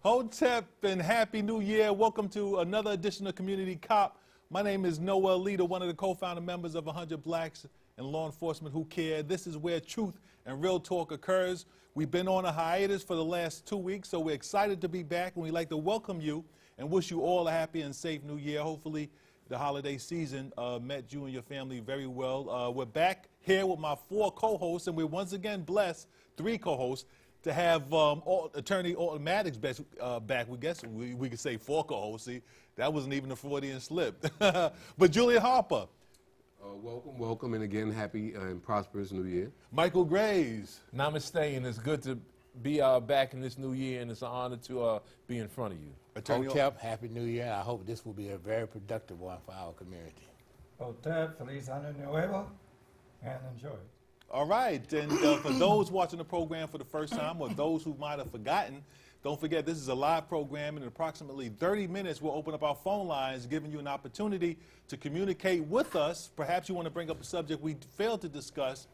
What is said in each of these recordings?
Hotep and Happy New Year. Welcome to another edition of Community Cop. My name is Noel Leader, one of the co-founder members of 100 Blacks in Law Enforcement Who Care. This is where truth and real talk occurs. We've been on a hiatus for the last 2 weeks, so we're excited to be back, and we'd like to welcome you and wish you all a happy and safe New Year. Hopefully the holiday season met you and your family very well. We're back here with my 4 co-hosts, and we're once again blessed, 3 co-hosts, to have Attorney Automatics back. We guess we could say 4 co-hosts. See, that wasn't even a Freudian slip. But Julian Harper. Welcome, and again, happy and prosperous New Year. Michael Graves. Namaste, and it's good to be back in this new year, and it's an honor to be in front of you. Hotep, Happy New Year. I hope this will be a very productive one for our community. Hotep, Feliz Año Nuevo, and enjoy. All right, and for those watching the program for the first time or those who might have forgotten, don't forget this is a live program, and in approximately 30 minutes we'll open up our phone lines, giving you an opportunity to communicate with us. Perhaps you want to bring up a subject we failed to discuss,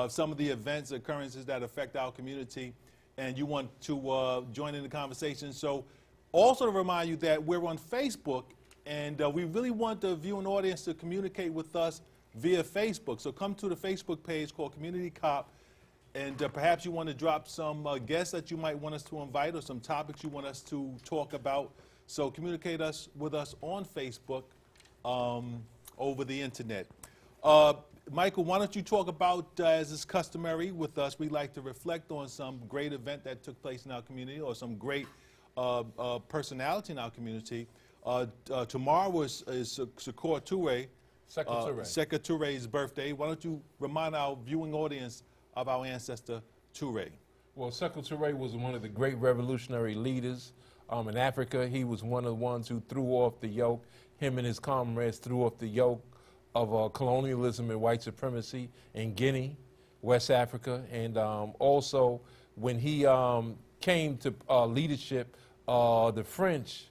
some of the events, occurrences that affect our community, and you want to join in the conversation. So also to remind you that we're on Facebook, and we really want the viewing audience to communicate with us via Facebook. So come to the Facebook page called Community Cop, and perhaps you want to drop some guests that you might want us to invite or some topics you want us to talk about. So communicate with us on Facebook over the internet. Michael, why don't you talk about, as is customary with us, we like to reflect on some great event that took place in our community or some great personality in our community. Tomorrow is Sekou Touré. Sekou Touré's birthday. Why don't you remind our viewing audience of our ancestor Touré? Well, Sekou Touré was one of the great revolutionary leaders in Africa. He was one of the ones who threw off the yoke. Him and his comrades threw off the yoke of colonialism and white supremacy in Guinea, West Africa. And also, when he came to leadership, the French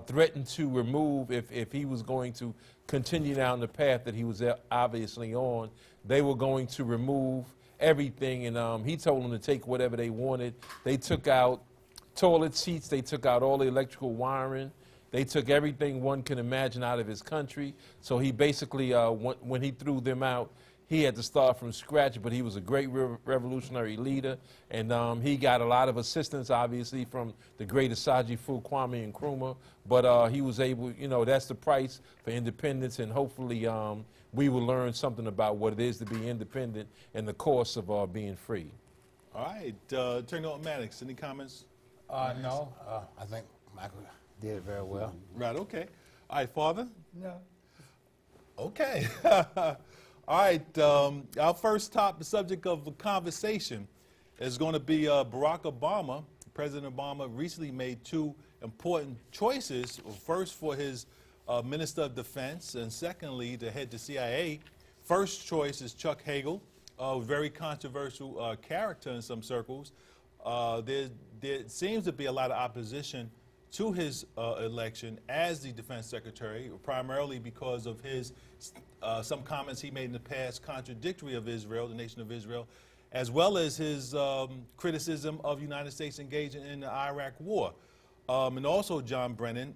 threatened to remove, if he was going to continue down the path that he was obviously on, they were going to remove everything, and he told them to take whatever they wanted. They took out toilet seats, they took out all the electrical wiring, they took everything one can imagine out of his country. So he basically, when he threw them out, he had to start from scratch, but he was a great revolutionary leader, and he got a lot of assistance, obviously, from the great Asaji Fu, Kwame Nkrumah, but he was able, that's the price for independence, and hopefully we will learn something about what it is to be independent in the course of being free. All right, Attorney Automatics, any comments? No, I think Michael did it very well. Right, okay. All right, Father? No. Okay. All right, our first subject of conversation is going to be Barack Obama. President Obama recently made 2 important choices. First, for his Minister of Defense, and secondly, to head the CIA. First choice is Chuck Hagel, a very controversial character in some circles. There seems to be a lot of opposition to his election as the Defense Secretary, primarily because of his some comments he made in the past contradictory of Israel, the nation of Israel, as well as his criticism of United States engaging in the Iraq War. And also John Brennan,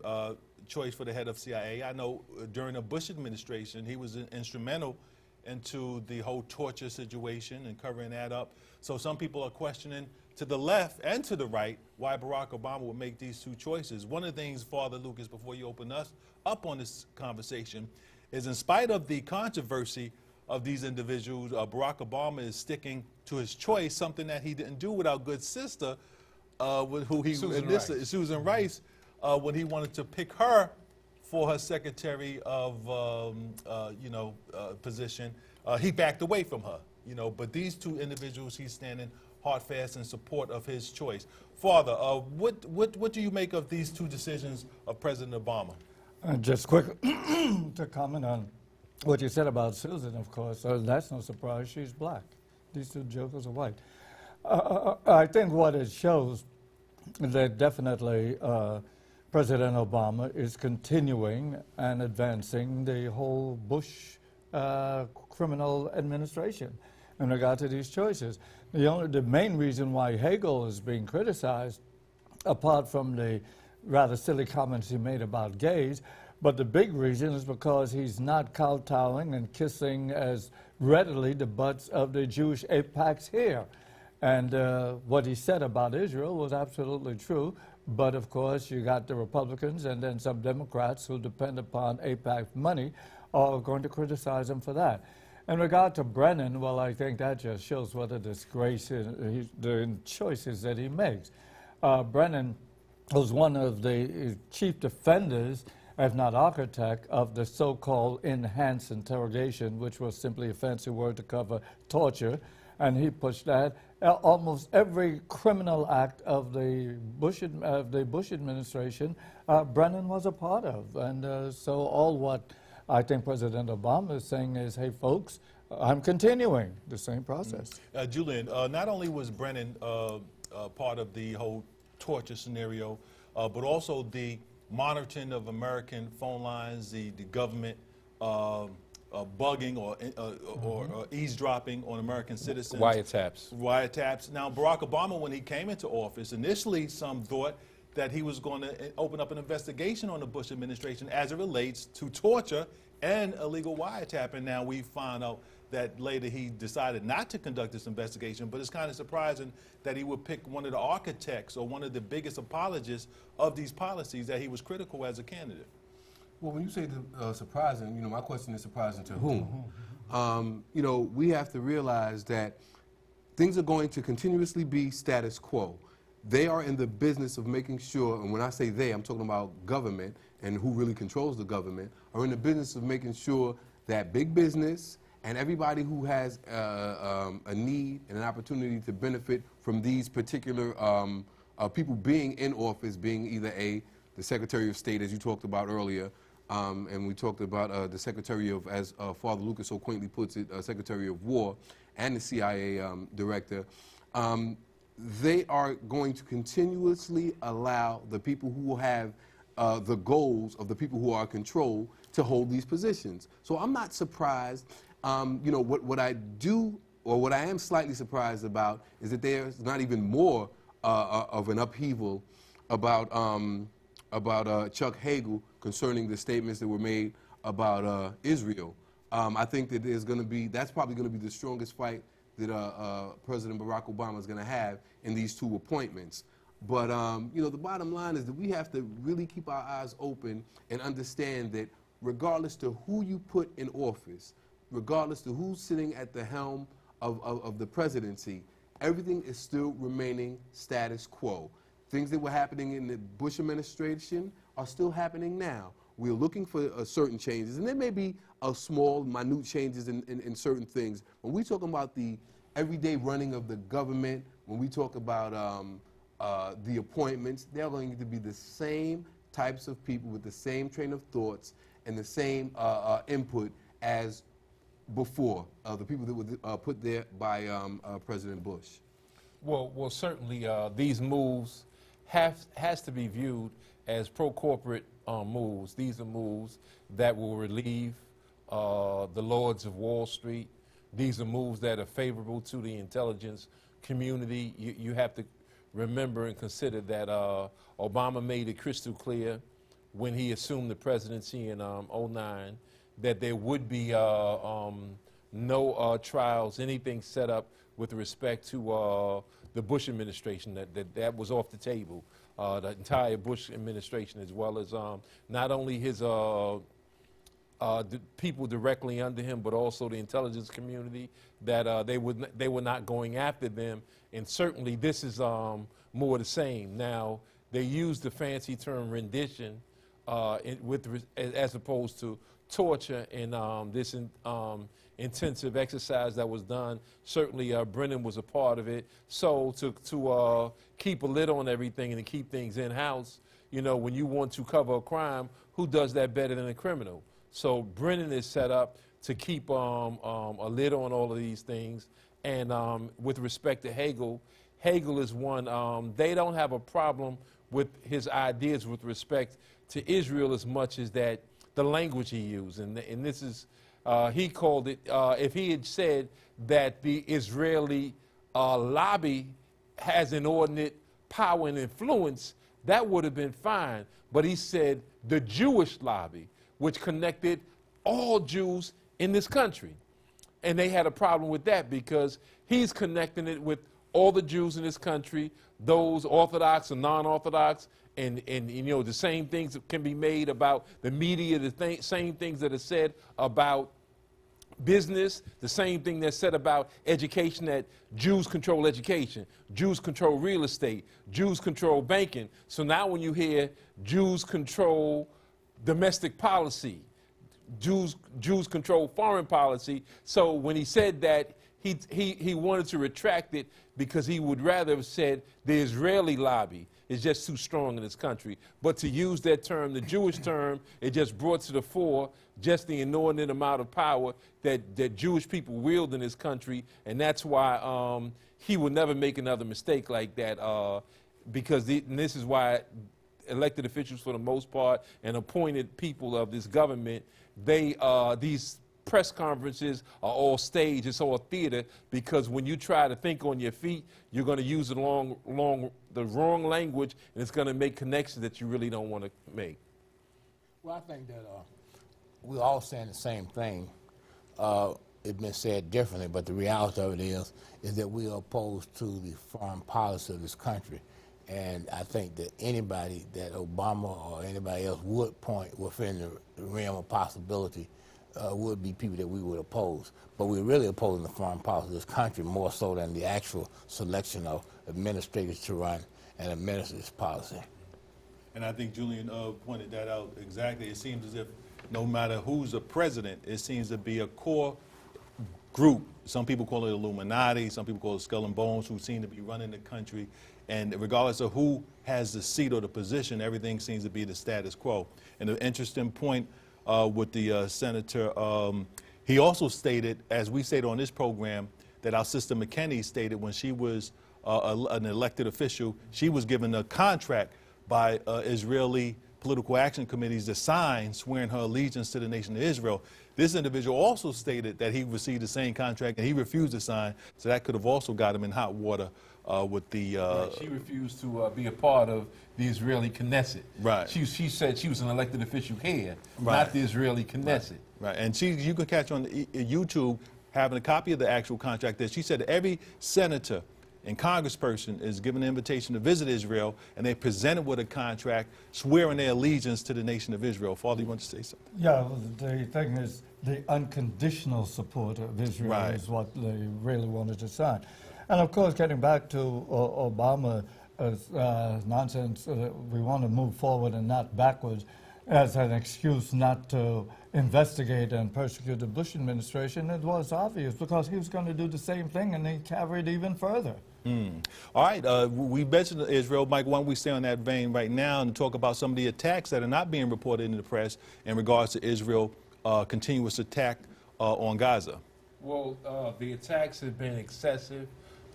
choice for the head of CIA. I know during the Bush administration, he was instrumental into the whole torture situation and covering that up. So some people are questioning, to the left and to the right, why Barack Obama would make these 2 choices. One of the things, Father Lucas, before you open us up on this conversation, is in spite of the controversy of these individuals, Barack Obama is sticking to his choice, something that he didn't do with our good sister, Susan Rice, when he wanted to pick her for her Secretary of, position. He backed away from her, but these 2 individuals, he's standing hard fast in support of his choice. Father, what do you make of these 2 decisions of President Obama? Just quick to comment on what you said about Susan, of course. That's no surprise. She's black. These 2 jokers are white. I think what it shows that definitely President Obama is continuing and advancing the whole Bush criminal administration in regard to these choices. The main reason why Hagel is being criticized apart from the rather silly comments he made about gays. But the big reason is because he's not kowtowing and kissing as readily the butts of the Jewish AIPACs here. And what he said about Israel was absolutely true. But of course, you got the Republicans and then some Democrats who depend upon AIPAC money are going to criticize him for that. In regard to Brennan, well, I think that just shows what a disgrace the choices that he makes. Brennan was one of the chief defenders, if not architect, of the so-called enhanced interrogation, which was simply a fancy word to cover torture, and he pushed that. Almost every criminal act of the Bush administration, Brennan was a part of, and so all what I think President Obama is saying is, hey, folks, I'm continuing the same process. Julian, not only was Brennan part of the whole torture scenario, but also the monitoring of American phone lines, the government bugging or eavesdropping on American citizens. Wiretaps. Now, Barack Obama, when he came into office, initially some thought that he was going to open up an investigation on the Bush administration as it relates to torture and illegal wiretapping. Now we find out that later he decided not to conduct this investigation, but it's kind of surprising that he would pick one of the architects or one of the biggest apologists of these policies that he was critical as a candidate. Well, when you say surprising, my question is surprising to whom? We have to realize that things are going to continuously be status quo. They are in the business of making sure, and when I say they, I'm talking about government and who really controls the government, are in the business of making sure that big business and everybody who has a need and an opportunity to benefit from these particular people being in office, being either the Secretary of State, as you talked about earlier, and we talked about the Secretary of, as Father Lucas so quaintly puts it, Secretary of War, and the CIA Director, they are going to continuously allow the people who have the goals of the people who are in control to hold these positions. So I'm not surprised. What I do, or what I am slightly surprised about, is that there's not even more of an upheaval about Chuck Hagel concerning the statements that were made about Israel. I think that that's probably going to be the strongest fight that President Barack Obama is going to have in these two appointments. But, the bottom line is that we have to really keep our eyes open and understand that regardless to who you put in office, regardless to who's sitting at the helm of the presidency, everything is still remaining status quo. Things that were happening in the Bush administration are still happening now. We're looking for certain changes, and there may be small, minute changes in certain things. When we talk about the everyday running of the government, when we talk about the appointments, they're going to be the same types of people with the same train of thoughts and the same input as before, the people that were put there by President Bush. Well, certainly these moves has to be viewed as pro-corporate moves. These are moves that will relieve the lords of Wall Street. These are moves that are favorable to the intelligence community. You have to remember and consider that Obama made it crystal clear when he assumed the presidency in 2009 that there would be no trials, anything set up with respect to the Bush administration, that was off the table. The entire Bush administration, as well as not only his the people directly under him, but also the intelligence community, that they were not going after them. And certainly this is more the same. Now, they use the fancy term rendition as opposed to torture in this intensive exercise that was done. Certainly Brennan was a part of it. So to keep a lid on everything and to keep things in-house, when you want to cover a crime, who does that better than a criminal? So Brennan is set up to keep a lid on all of these things. And with respect to Hagel is one, they don't have a problem with his ideas with respect to Israel as much as that the language he used. And this is, he called it, if he had said that the Israeli lobby has inordinate power and influence, that would have been fine. But he said the Jewish lobby, which connected all Jews in this country. And they had a problem with that because he's connecting it with all the Jews in this country, those Orthodox and non-Orthodox, and you know, the same things that can be made about the media, the same things that are said about business, the same thing that's said about education, that Jews control education, Jews control real estate, Jews control banking. So now when you hear Jews control domestic policy, Jews control foreign policy. So when he said that, he wanted to retract it because he would rather have said the Israeli lobby is just too strong in this country. But to use that term, the Jewish term, it just brought to the fore just the inordinate amount of power that Jewish people wield in this country. And that's why he would never make another mistake like that, because and this is why elected officials, for the most part, and appointed people of this government, these press conferences are all staged. It's all theater, because when you try to think on your feet, you're going to use the wrong language, and it's going to make connections that you really don't want to make. Well, I think that we're all saying the same thing. It's been said differently, but the reality of it is that we are opposed to the foreign policy of this country. And I think that anybody that Obama or anybody else would point within the realm of possibility would be people that we would oppose. But we're really opposing the foreign policy of this country more so than the actual selection of administrators to run and administer this policy. And I think Julian pointed that out exactly. It seems as if no matter who's the president, it seems to be a core group. Some people call it Illuminati, some people call it Skull and Bones, who seem to be running the country. And regardless of who has the seat or the position, everything seems to be the status quo. And an interesting point with the senator, he also stated, as we stated on this program, that our Sister McKinney stated when she was an elected official, she was given a contract by Israeli political action committees to sign, swearing her allegiance to the nation of Israel. This individual also stated that he received the same contract and he refused to sign, so that could have also got him in hot water with the... Right. She refused to be a part of the Israeli Knesset. Right. She said she was an elected official here, Right. not the Israeli Knesset. Right, and you can catch on YouTube having a copy of the actual contract that she said that every senator and congressperson is given an invitation to visit Israel, and they're presented with a contract swearing their allegiance to the nation of Israel. Father, you want to say something? Yeah, well, the thing is, the unconditional support of Israel Right. is what they really wanted to sign. And of course, getting back to Obama's nonsense, we want to move forward and not backwards, as an excuse not to investigate and persecute the Bush administration. It was obvious because he was going to do the same thing, and he carried even further. All right, we mentioned Israel. Mike, why don't we stay on that vein right now and talk about some of the attacks that are not being reported in the press in regards to Israel's continuous attack on Gaza? Well, the attacks have been excessive,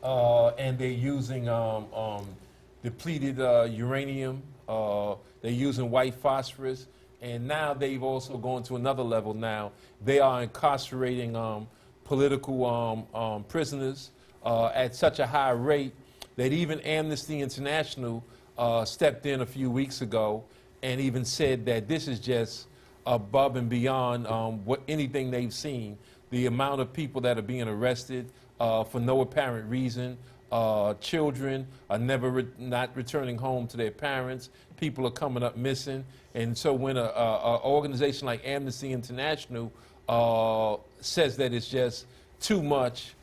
and they're using depleted uranium. They're using white phosphorus, and now they've also gone to another level now. They are incarcerating political prisoners at such a high rate that even Amnesty International stepped in a few weeks ago and even said that this is just above and beyond what anything they've seen. The amount of people that are being arrested for no apparent reason. Children are not returning home to their parents. People are coming up missing. And so when an organization like Amnesty International says that it's just too much,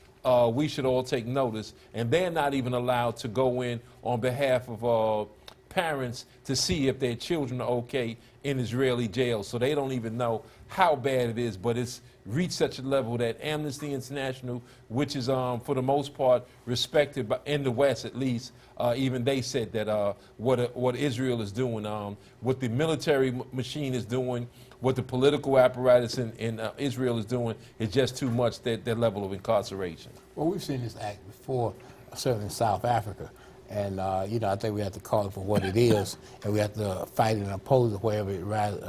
we should all take notice. And they're not even allowed to go in on behalf of parents to see if their children are okay in Israeli jails. So they don't even know how bad it is, but it's reached such a level that Amnesty International, which is for the most part respected in the West at least, even they said that what Israel is doing, what the military machine is doing, what the political apparatus in Israel is doing is just too much, that level of incarceration. Well, we've seen this act before, certainly in South Africa. And, I think we have to call it for what it is, and we have to fight and oppose it wherever it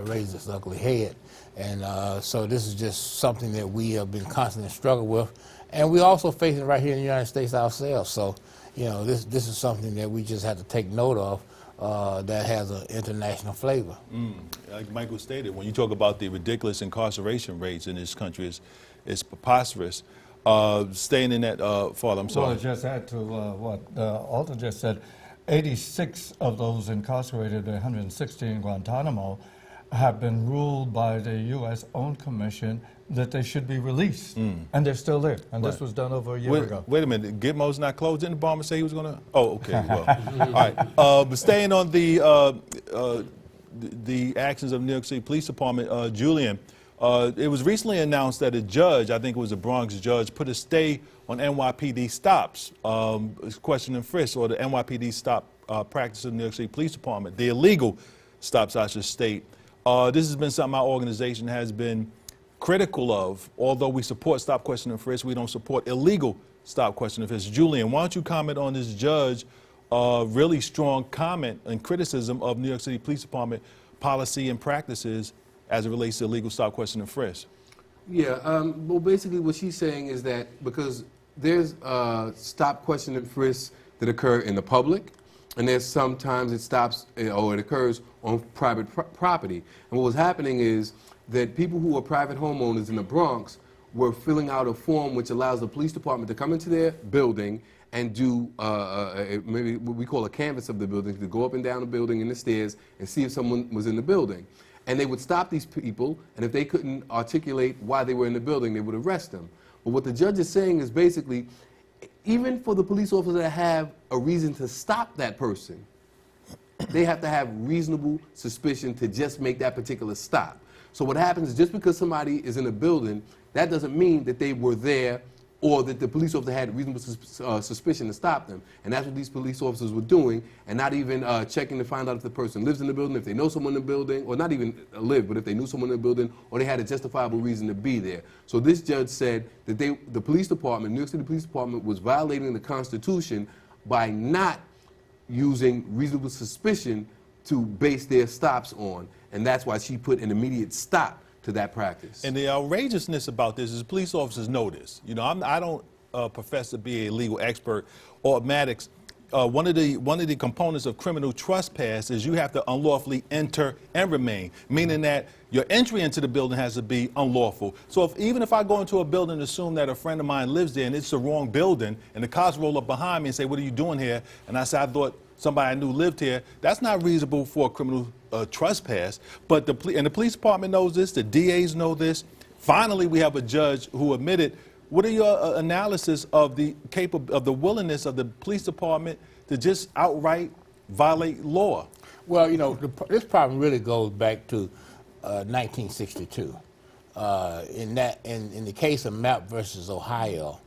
raises its ugly head. And so this is just something that we have been constantly struggling with. And we're also facing it right here in the United States ourselves. So, this is something that we just have to take note of that has an international flavor. Like Michael stated, when you talk about the ridiculous incarceration rates in this country, it's preposterous. Staying in that, Father, I'm sorry. Well, just add to what Alton just said, 86 of those incarcerated, 160 in Guantanamo, have been ruled by the U.S. owned commission that they should be released, and they're still there. And this was done over a year ago. Wait a minute, Gitmo's not closed. Didn't Obama say he was going to? Oh, okay. Well, all right. But staying on the actions of New York City Police Department, Julian, it was recently announced that a judge, I think it was a Bronx judge, put a stay on NYPD stops, question and frisk, or the NYPD stop practice of the New York City Police Department, the illegal stops, I should state. This has been something our organization has been critical of. Although we support stop, question, and frisk, we don't support illegal stop, question, and frisk. Julian, why don't you comment on this judge really strong comment and criticism of New York City Police Department policy and practices as it relates to illegal stop, question, and frisk? Yeah, well, basically what she's saying is that because there's stop, question, and frisk that occur in the public, and there's sometimes it stops or it occurs on private property. And what was happening is that people who are private homeowners in the Bronx were filling out a form which allows the police department to come into their building and do maybe what we call a canvass of the building, to go up and down the building and the stairs and see if someone was in the building. And they would stop these people, and if they couldn't articulate why they were in the building, they would arrest them. But what the judge is saying is basically, even for the police officer to have a reason to stop that person, they have to have reasonable suspicion to just make that particular stop. So what happens is, just because somebody is in a building, that doesn't mean that they were there or that the police officer had reasonable suspicion to stop them. And that's what these police officers were doing, and not even checking to find out if the person lives in the building, if they know someone in the building, or not even live, but if they knew someone in the building, or they had a justifiable reason to be there. So this judge said that the police department, New York City Police Department, was violating the Constitution by not using reasonable suspicion to base their stops on, and that's why she put an immediate stop to that practice. And the outrageousness about this is police officers know this. You know, I don't profess to be a legal expert or Maddox. One of the components of criminal trespass is you have to unlawfully enter and remain, meaning that your entry into the building has to be unlawful. So even if I go into a building and assume that a friend of mine lives there and it's the wrong building, and the cops roll up behind me and say, "What are you doing here?" And I say, "I thought somebody I knew lived here," that's not reasonable for a criminal trespass. But the police department knows this, the DAs know this. Finally, we have a judge who admitted. What are your analysis of the willingness of the police department to just outright violate law? Well, you know, this problem really goes back to 1962. In the case of Mapp versus Ohio,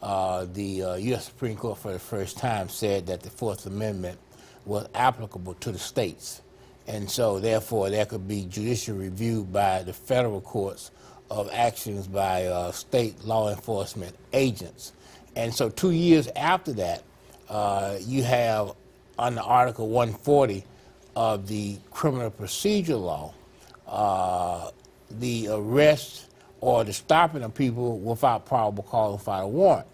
the U.S. Supreme Court for the first time said that the Fourth Amendment was applicable to the states. And so, therefore, there could be judicial review by the federal courts of actions by state law enforcement agents. And so 2 years after that, you have under Article 140 of the Criminal Procedure Law, the arrest or the stopping of people without probable cause without a warrant.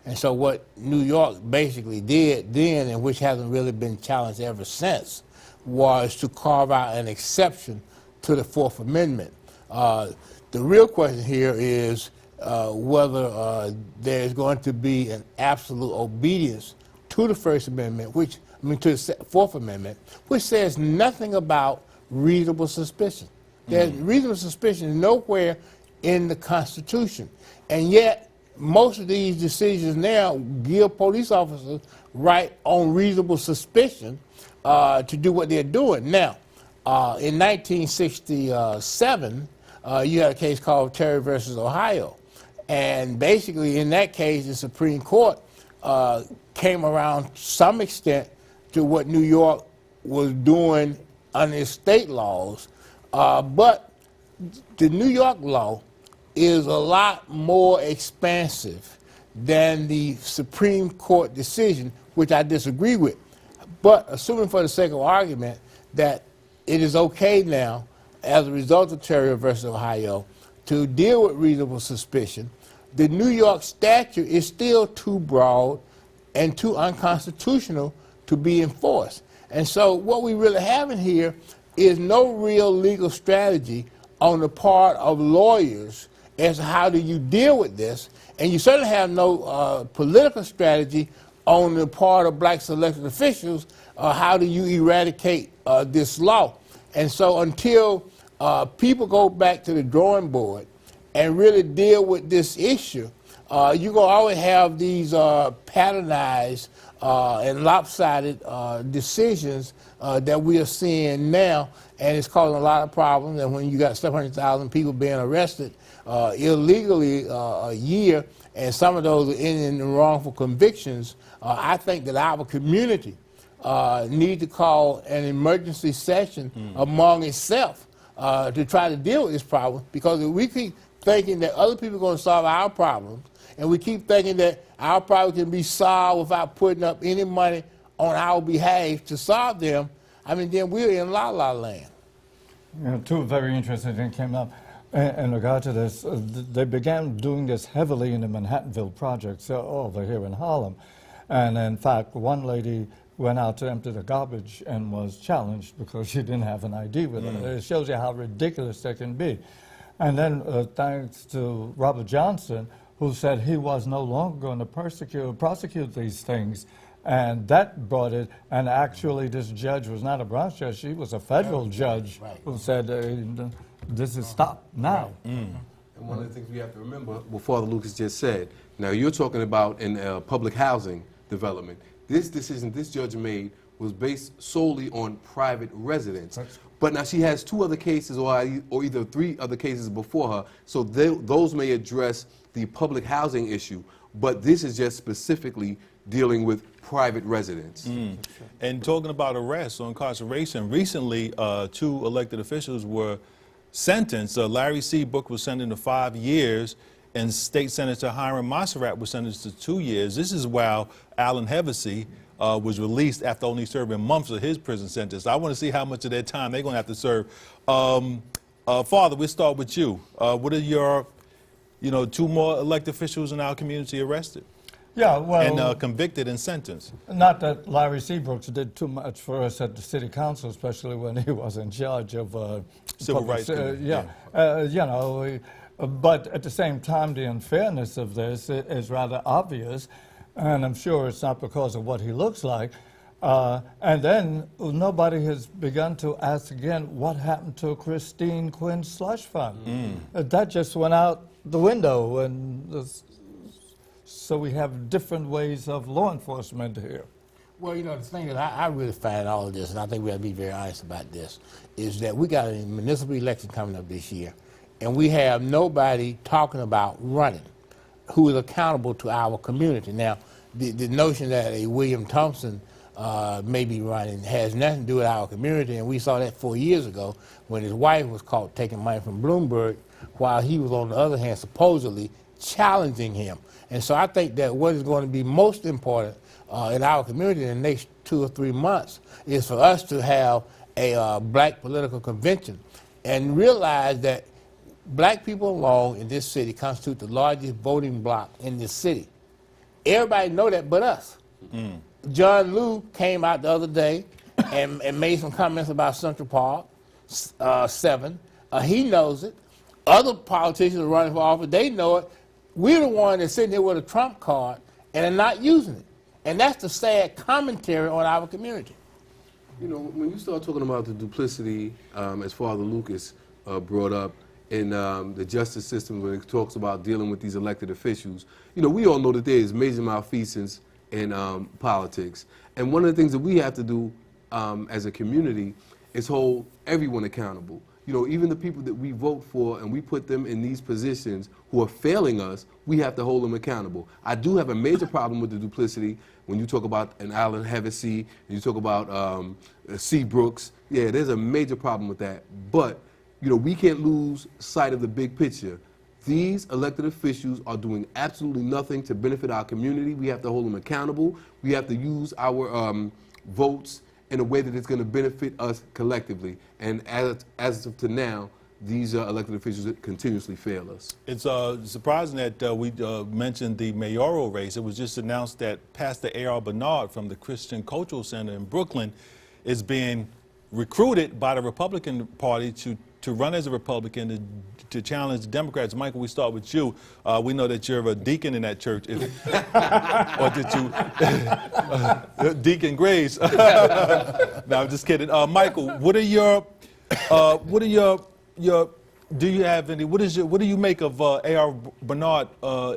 And so what New York basically did then, and which hasn't really been challenged ever since, was to carve out an exception to the Fourth Amendment. The real question here is whether there's going to be an absolute obedience to the First Amendment, to the Fourth Amendment, which says nothing about reasonable suspicion. There's reasonable suspicion nowhere in the Constitution, and yet most of these decisions now give police officers right on reasonable suspicion to do what they're doing. Now, in 1967, you had a case called Terry versus Ohio. And basically, in that case, the Supreme Court came around to some extent to what New York was doing under its state laws. But the New York law is a lot more expansive than the Supreme Court decision, which I disagree with. But assuming for the sake of argument that it is okay now, as a result of Terry versus Ohio, to deal with reasonable suspicion, the New York statute is still too broad and too unconstitutional to be enforced. And so what we really have in here is no real legal strategy on the part of lawyers as to how do you deal with this, and you certainly have no political strategy on the part of black elected officials. How do you eradicate this law? And so until people go back to the drawing board and really deal with this issue, you're going to always have these patternized and lopsided decisions that we are seeing now, and it's causing a lot of problems. And when you got 700,000 people being arrested illegally a year, and some of those are in the wrongful convictions, I think that our community need to call an emergency session among itself to try to deal with this problem, because if we keep thinking that other people are going to solve our problems, and we keep thinking that our problems can be solved without putting up any money on our behalf to solve them, I mean, then we're in la-la land. You know, two very interesting things came up in regard to this. They began doing this heavily in the Manhattanville projects over here in Harlem. And in fact, one lady went out to empty the garbage and was challenged because she didn't have an ID with her. It shows you how ridiculous they can be. And then thanks to Robert Johnson, who said he was no longer going to prosecute these things. And that brought it, and actually this judge was not a Bronx judge, she was a federal judge who said, this is stop now. And one of the things we have to remember, what Father Lucas just said, now you're talking about in public housing development. This decision this judge made was based solely on private residents. But now she has two other cases, or either three other cases before her, so those may address the public housing issue, but this is just specifically dealing with private residents. And talking about arrests or incarceration, recently 2 elected officials were sentenced. Larry Seabrook was sentenced to 5 years, and State Senator Hiram Monserrat was sentenced to 2 years. This is while Allen Hevesy was released after only serving months of his prison sentence. I want to see how much of their time they're going to have to serve. Father, we'll start with you. What are your, 2 more elected officials in our community arrested? Yeah, well, And convicted and sentenced. not that Larry Seabrooks did too much for us at the city council, especially when he was in charge of Civil public rights. But at the same time, the unfairness of this is rather obvious, and I'm sure it's not because of what he looks like. And then nobody has begun to ask again what happened to Christine Quinn's slush fund. That just went out the window, and so we have different ways of law enforcement here. Well, the thing that I really find all of this, and I think we have to be very honest about this, is that we got a municipal election coming up this year, and we have nobody talking about running who is accountable to our community. Now, the notion that a William Thompson may be running has nothing to do with our community, and we saw that 4 years ago when his wife was caught taking money from Bloomberg, while he was, on the other hand, supposedly challenging him. And so I think that what is going to be most important in our community in the next 2 or 3 months is for us to have a black political convention and realize that black people alone in this city constitute the largest voting bloc in this city. Everybody know that but us. John Liu came out the other day and made some comments about Central Park 7. He knows it. Other politicians are running for office, they know it. We're the one that's sitting here with a Trump card and are not using it. And that's the sad commentary on our community. When you start talking about the duplicity, as Father Lucas brought up, in the justice system, when it talks about dealing with these elected officials, we all know that there is major malfeasance in politics. And one of the things that we have to do as a community is hold everyone accountable. Even the people that we vote for and we put them in these positions who are failing us, we have to hold them accountable. I do have a major problem with the duplicity when you talk about an Allen Hevesy, and you talk about Seabrooks. Yeah, there's a major problem with that. But, we can't lose sight of the big picture. These elected officials are doing absolutely nothing to benefit our community. We have to hold them accountable. We have to use our votes in a way that it's going to benefit us collectively. And as of to now, these elected officials continuously fail us. It's surprising that we mentioned the mayoral race. It was just announced that Pastor A.R. Bernard from the Christian Cultural Center in Brooklyn is being recruited by the Republican Party to run as a Republican to challenge the Democrats. Michael, we start with you. We know that you're a deacon in that church. Or did you? Deacon Grace. No, I'm just kidding. Michael, what do you make of A.R. Bernard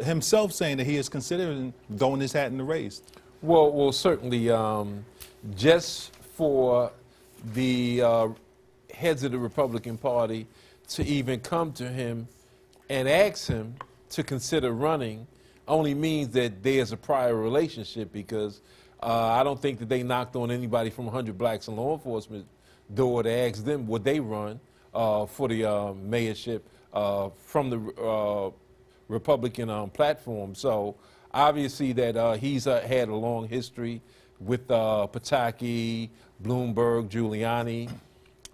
himself saying that he is considering throwing his hat in the race? Well, certainly, just for the heads of the Republican Party to even come to him and ask him to consider running only means that there's a prior relationship, because I don't think that they knocked on anybody from 100 Blacks in law enforcement door to ask them would they run for the mayorship from the Republican platform. So obviously that he's had a long history with Pataki, Bloomberg, Giuliani,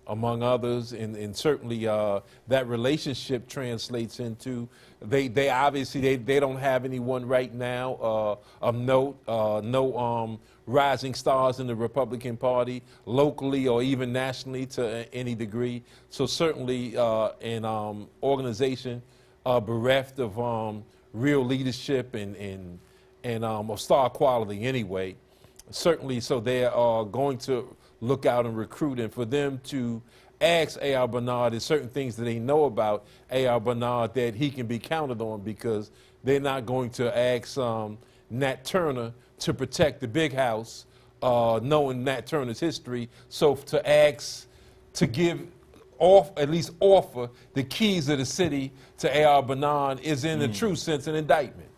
among others, and certainly that relationship translates into they obviously they don't have anyone right now of note, no rising stars in the Republican Party locally or even nationally to any degree. So certainly an organization bereft of real leadership and of star quality anyway. Certainly, so they are going to look out and recruit, and for them to ask A.R. Bernard, there's certain things that they know about A.R. Bernard that he can be counted on, because they're not going to ask Nat Turner to protect the big house, knowing Nat Turner's history. So to ask to give at least offer the keys of the city to A.R. Bernard is in the true sense an indictment.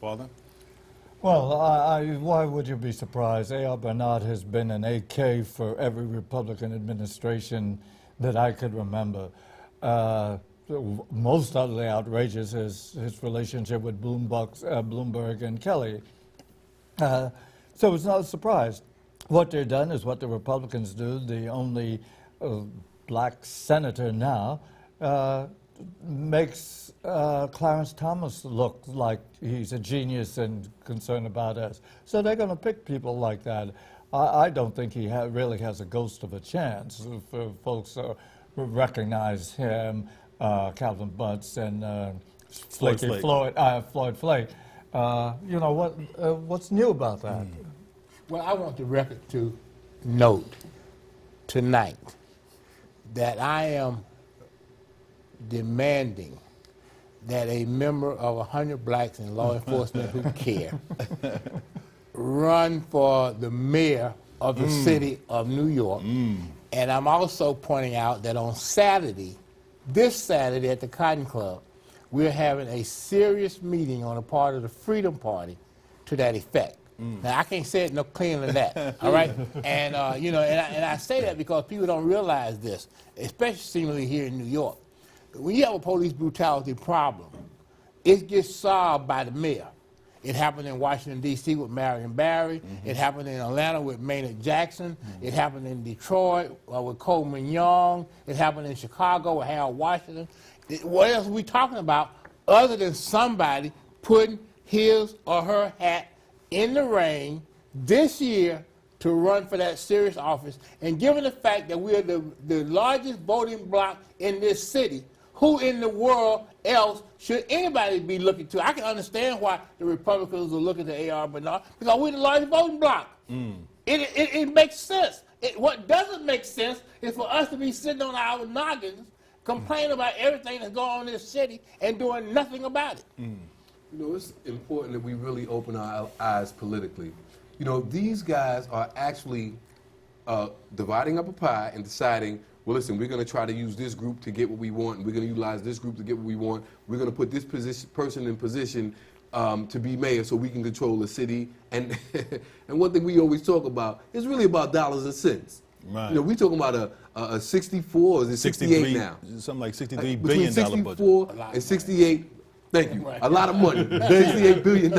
Father? Well, why would you be surprised? A.R. Bernard has been an AK for every Republican administration that I could remember. Most utterly outrageous is his relationship with Bloomberg and Kelly. So it's not a surprise. What they've done is what the Republicans do. The only black senator now makes Clarence Thomas look like he's a genius and concerned about us. So they're going to pick people like that. I don't think he really has a ghost of a chance. For folks recognize him, Calvin Butts and Floyd Flake. You know, what's new about that? Well, I want the record to note tonight that I am demanding that a member of 100 Blacks in law enforcement who care run for the mayor of the city of New York. And I'm also pointing out that on Saturday, this Saturday at the Cotton Club, we're having a serious meeting on the part of the Freedom Party to that effect. Now, I can't say it no cleaner than that, all right? And, you know, and I say that because people don't realize this, especially seemingly here in New York. When you have a police brutality problem, it gets solved by the mayor. It happened in Washington, D.C. with Marion Barry. It happened in Atlanta with Maynard Jackson. It happened in Detroit with Coleman Young. It happened in Chicago with Harold Washington. What else are we talking about other than somebody putting his or her hat in the ring this year to run for that serious office? And given the fact that we're the largest voting bloc in this city, who in the world else should anybody be looking to? I can understand why the Republicans are looking to A.R. Bernard, because we're the largest voting bloc. It makes sense. What doesn't make sense is for us to be sitting on our noggins complaining about everything that's going on in this city and doing nothing about it. You know, it's important that we really open our eyes politically. You know, these guys are actually dividing up a pie and deciding, well, listen, we're going to try to use this group to get what we want, and we're going to utilize this group to get what we want. We're going to put this person in position to be mayor so we can control the city. And and one thing we always talk about is really about dollars and cents. Right. You know, we're talking about a 64, or is it 68 now? Something like $63 Between billion budget. 64 and 68, thank you, a lot of money, $68 billion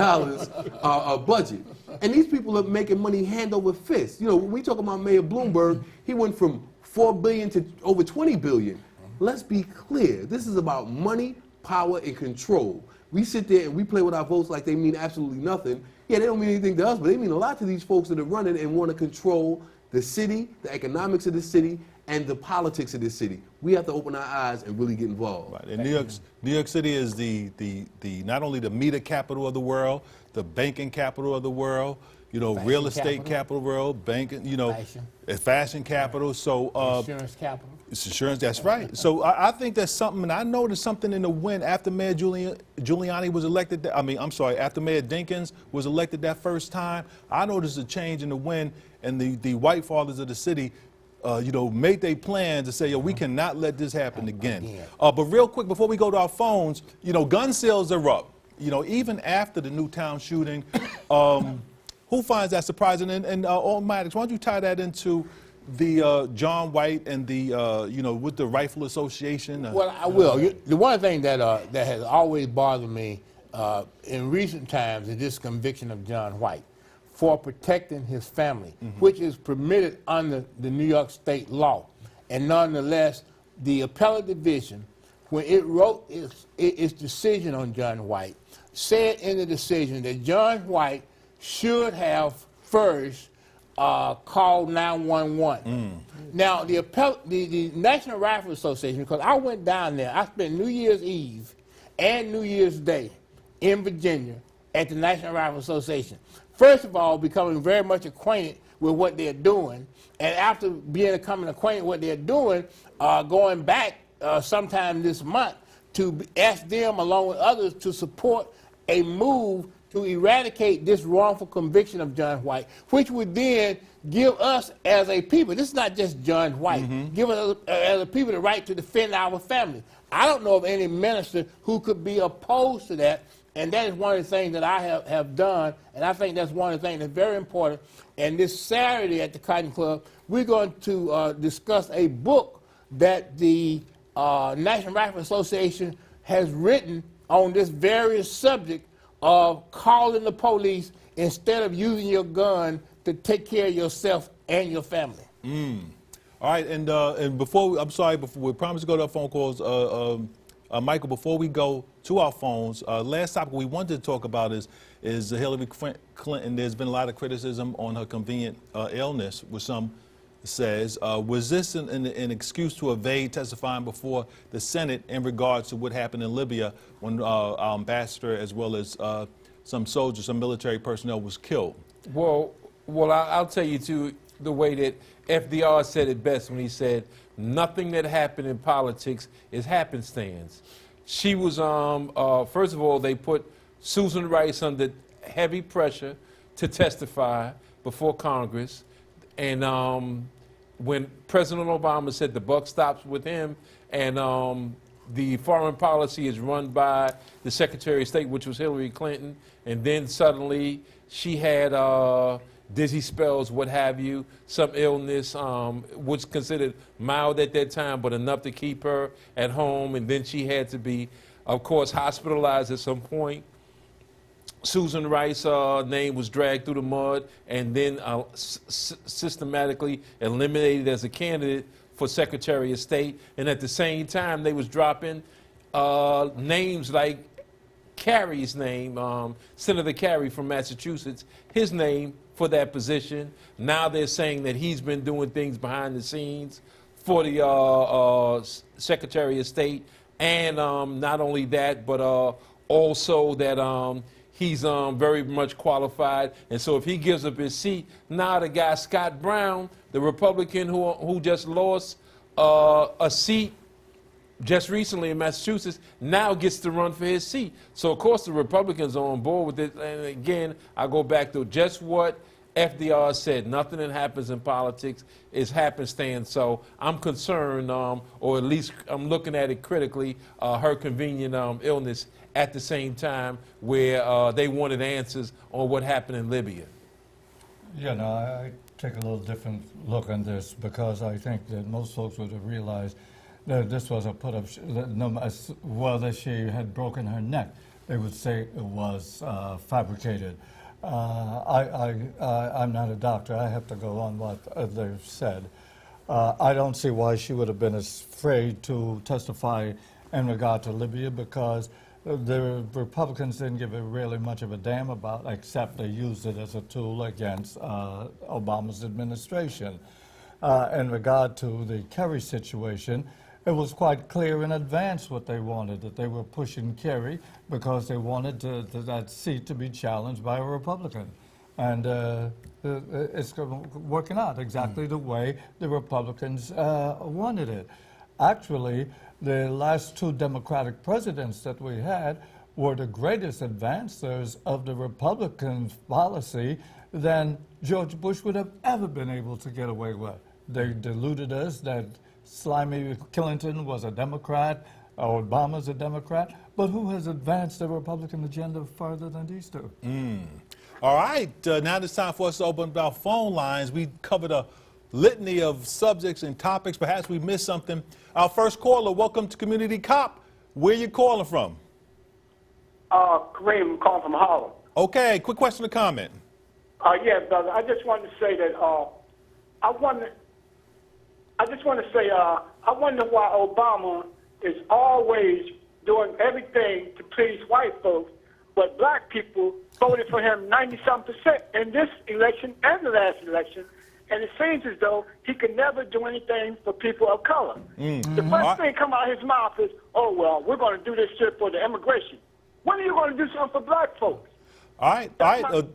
budget. And these people are making money hand over fist. You know, when we talk about Mayor Bloomberg, he went from $4 billion to over $20 billion. Let's be clear. This is about money, power, and control. We sit there and we play with our votes like they mean absolutely nothing. Yeah, they don't mean anything to us, but they mean a lot to these folks that are running and want to control the city, the economics of the city, and the politics of this city. We have to open our eyes and really get involved. Right. And New York City is the not only the media capital of the world, the banking capital of the world, you know, Fashion real estate capital. capital of the world, banking, you know, Fashion. fashion capital. So Insurance capital. it's insurance, that's right. So I think that's something, and I noticed something in the wind after Mayor Giuliani was elected. After Mayor Dinkins was elected that first time, I noticed a change in the wind, and the white fathers of the city, you know, made their plans to say, yo, we cannot let this happen again. But real quick, before we go to our phones, you know, gun sales are up. You know, even after the Newtown shooting, who finds that surprising? And Maddox, why don't you tie that into the John White and the, you know, with the Rifle Association? Well, I will. The one thing that that has always bothered me in recent times is this conviction of John White for protecting his family, which is permitted under the New York State law. And nonetheless, the appellate division, when it wrote its decision on John White, said in the decision that John White should have first called 911. Now, the National Rifle Association, because I went down there, I spent New Year's Eve and New Year's Day in Virginia at the National Rifle Association. First of all, becoming very much acquainted with what they're doing, and after becoming acquainted with what they're doing, going back sometime this month to ask them, along with others, to support a move to eradicate this wrongful conviction of John White, which would then give us as a people, this is not just John White, give us as a people the right to defend our family. I don't know of any minister who could be opposed to that, and that is one of the things that I have done, and I think that's one of the things that's very important. And this Saturday at the Cotton Club, we're going to discuss a book that the National Rifle Association has written on this very subject of calling the police instead of using your gun to take care of yourself and your family. All right, and before, we promised to go to our phone calls. Michael, before we go to our phones, last topic we wanted to talk about is Hillary Clinton. There's been a lot of criticism on her convenient illness, which some says. Was this an excuse to evade testifying before the Senate in regards to what happened in Libya when our ambassador, as well as some soldiers, some military personnel, was killed? Well, I'll tell you, too, the way that FDR said it best when he said, nothing that happened in politics is happenstance. She was, first of all, they put Susan Rice under heavy pressure to testify before Congress. And when President Obama said the buck stops with him, and the foreign policy is run by the Secretary of State, which was Hillary Clinton, and then suddenly she had dizzy spells, what have you, some illness, which considered mild at that time, but enough to keep her at home, and then she had to be, of course, hospitalized at some point. Susan Rice's name was dragged through the mud and then systematically eliminated as a candidate for Secretary of State. And at the same time, they was dropping names like Kerry's name, Senator Kerry from Massachusetts, his name for that position. Now they're saying that he's been doing things behind the scenes for the Secretary of State. And not only that, but also that he's very much qualified. And so if he gives up his seat, now the guy Scott Brown, the Republican who just lost a seat just recently in Massachusetts, now gets to run for his seat. So, of course, the Republicans are on board with it. And again, I go back to just what FDR said. Nothing that happens in politics is happenstance. So I'm concerned, or at least I'm looking at it critically, her convenient illness at the same time where they wanted answers on what happened in Libya. You know, I take a little different look on this because I think that most folks would have realized that this was a put-up, as well as she had broken her neck, they would say it was fabricated. I'm not a doctor. I have to go on what they've said. I don't see why she would have been afraid to testify in regard to Libya, because the Republicans didn't give it really much of a damn about, except they used it as a tool against Obama's administration. In regard to the Kerry situation, it was quite clear in advance what they wanted, that they were pushing Kerry because they wanted that seat to be challenged by a Republican. And it's working out exactly the way the Republicans wanted it. Actually, the last two Democratic presidents that we had were the greatest advancers of the Republican policy than George Bush would have ever been able to get away with. They deluded us that slimy Clinton was a Democrat, Obama's a Democrat, but who has advanced the Republican agenda further than these two? All right, now it's time for us to open up our phone lines. We covered a litany of subjects and topics. Perhaps we missed something. Our first caller, welcome to Community Cop. Where you calling from? Kareem, I'm calling from Harlem. Okay, quick question or comment. Yeah, brother. I just wanted to say that I wonder why Obama is always doing everything to please white folks, but black people voted for him 90-some% in this election and the last election, and it seems as though he could never do anything for people of color. The first thing come out of his mouth is, "Oh well, we're going to do this shit for the immigration." When are you going to do something for black folks? All right.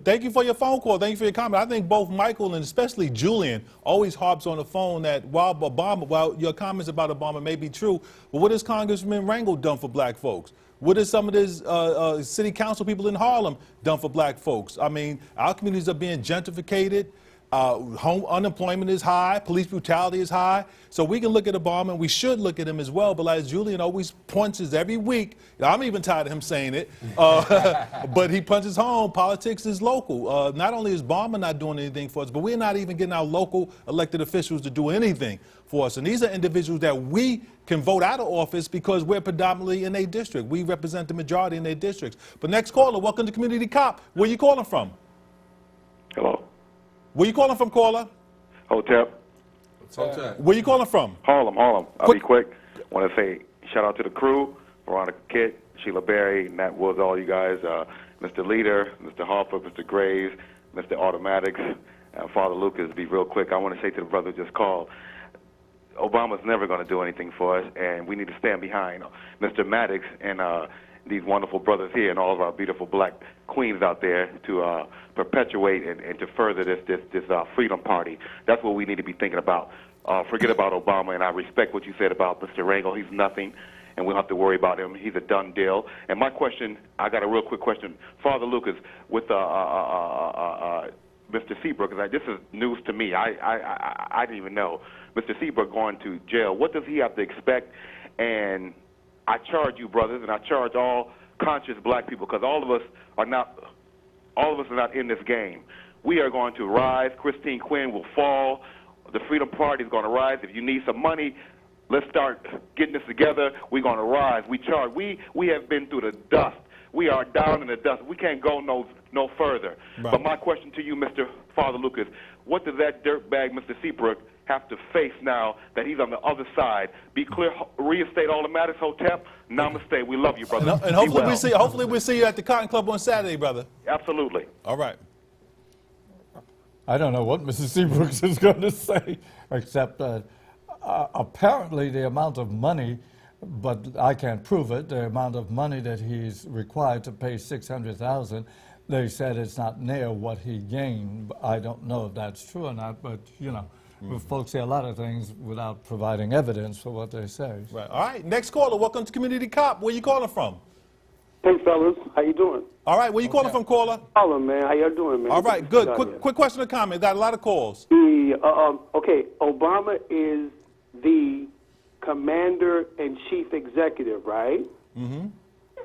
Thank you for your phone call. Thank you for your comment. I think both Michael and especially Julian always harps on the phone that while your comments about Obama may be true, but what has Congressman Rangel done for black folks? What has some of these city council people in Harlem done for black folks? I mean, our communities are being gentrificated. Home unemployment is high, police brutality is high. So we can look at Obama, and we should look at him as well. But as Julian always punches every week, I'm even tired of him saying it, but he punches home. Politics is local. Not only is Obama not doing anything for us, but we're not even getting our local elected officials to do anything for us. And these are individuals that we can vote out of office because we're predominantly in a district. We represent the majority in their districts. But next caller, welcome to Community Cop. Where you calling from? Hello. Where you calling from, caller? Hotep. Where you calling from? Harlem. I'll be quick. Want to say shout out to the crew, Veronica Kitt, Sheila Berry, Nat Woods, all you guys, Mr. Leader, Mr. Harper, Mr. Graves, Mr. Automatics, and Father Lucas. Be real quick. I want to say to the brother who just called, Obama's never going to do anything for us, and we need to stand behind Mr. Maddox and these wonderful brothers here and all of our beautiful black queens out there to perpetuate and to further this freedom party. That's what we need to be thinking about. Forget about Obama, and I respect what you said about Mr. Rangel. He's nothing, and we don't have to worry about him. He's a done deal. And my question, I got a real quick question. Father Lucas, with Mr. Seabrook, this is news to me. I didn't even know. Mr. Seabrook going to jail. What does he have to expect? And I charge you, brothers, and I charge all conscious black people, because all of us are not in this game. We are going to rise. Christine Quinn will fall. The Freedom Party is going to rise. If you need some money, let's start getting this together. We're going to rise. We charge. We have been through the dust. We are down in the dust. We can't go no further. Right. But my question to you, Mr. Father Lucas, what does that dirtbag, Mr. Seabrook, have to face now that he's on the other side? Be clear, reinstate all the matters, Hotep. Namaste. We love you, brother. And hopefully we'll see you at the Cotton Club on Saturday, brother. Absolutely. All right. I don't know what Mrs. Seabrooks is going to say, except that apparently the amount of money, but I can't prove it, the amount of money that he's required to pay $600,000, they said it's not near what he gained. I don't know if that's true or not, but you know. Folks say a lot of things without providing evidence for what they say. Right. All right. Next caller. Welcome to Community Cop. Where you calling from? Hey, fellas. How you doing? All right. Where you calling from, caller? Harlem, man. How y'all doing, man? All right. Good. Quick question or comment. Got a lot of calls. Okay. Obama is the Commander-in-Chief Executive, right? Mm-hmm.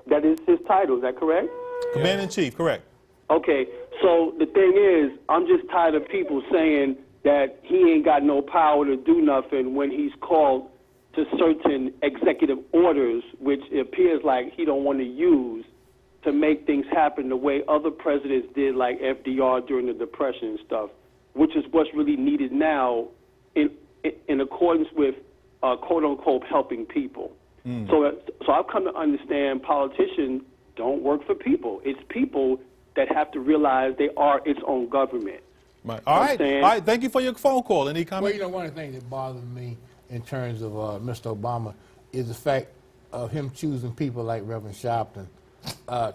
That is his title. Is that correct? Commander-in-Chief. Correct. Okay. So the thing is, I'm just tired of people saying that he ain't got no power to do nothing when he's called to certain executive orders, which it appears like he don't want to use to make things happen the way other presidents did, like FDR during the Depression and stuff, which is what's really needed now in in accordance with quote unquote helping people. So I've come to understand politicians don't work for people. It's people that have to realize they are its own government. Right. All right. Thank you for your phone call. Any comment? Well, you know, one of the things that bothers me in terms of Mr. Obama is the fact of him choosing people like Reverend Sharpton